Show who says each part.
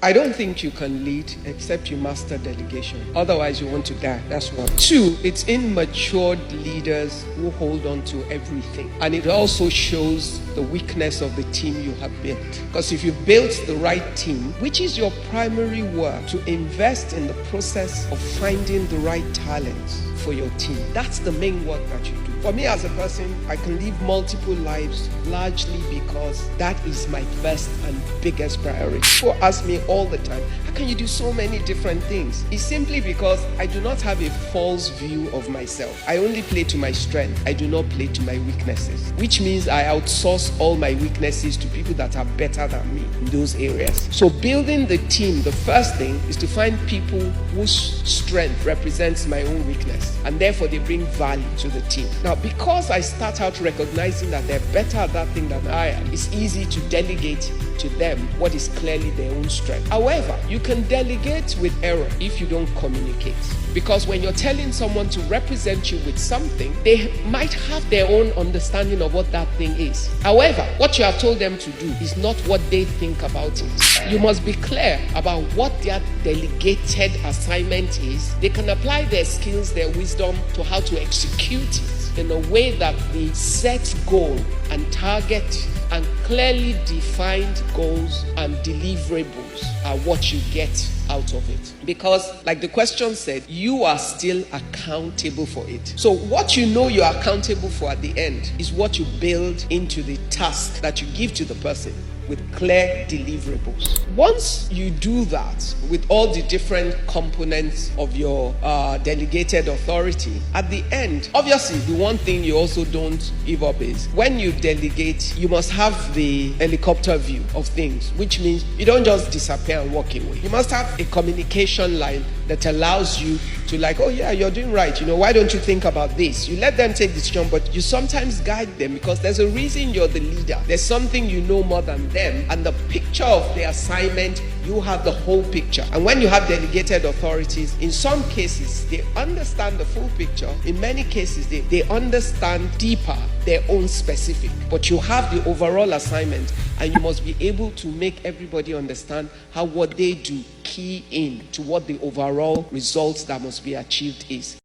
Speaker 1: I don't think you can lead except you master delegation. Otherwise, you want to die. That's one. Two, it's immature leaders who hold on to everything. And it also shows the weakness of the team you have built. Because if you've built the right team, which is your primary work, to invest in the process of finding the right talents for your team. That's the main work that you do. For me as a person, I can live multiple lives largely because that is my first and biggest priority. People ask me all the time, how can you do so many different things? It's simply because I do not have a false view of myself. I only play to my strength. I do not play to my weaknesses, which means I outsource all my weaknesses to people that are better than me in those areas. So building the team, the first thing is to find people whose strength represents my own weakness, and therefore they bring value to the team. Now, because I start out recognizing that they're better at that thing than I am, it's easy to delegate to them what is clearly their own strength. However, you can delegate with error if you don't communicate. Because when you're telling someone to represent you with something, they might have their own understanding of what that thing is. However, what you have told them to do is not what they think about it. You must be clear about what their delegated assignment is. They can apply their skills, their wisdom to how to execute it in a way that the set goal and target and clearly defined goals and deliverables are what you get out of it. Because, like the question said, you are still accountable for it. So what you know you're accountable for at the end is what you build into the task that you give to the person with clear deliverables. Once you do that with all the different components of your delegated authority, at the end, obviously the one thing you also don't give up is when you delegate, you must have the helicopter view of things, which means you don't just disappear and walk away. You must have a communication line that allows you to, like, oh yeah, you're doing right, why don't you think about this? You let them take decision, but you sometimes guide them because there's a reason you're the leader. There's something you know more than them, and the picture of the assignment, you have the whole picture. And when you have delegated authorities, in some cases they understand the full picture. In many cases they understand deeper their own specific, but you have the overall assignment, and you must be able to make everybody understand how what they do key in to what the overall results that must be achieved is.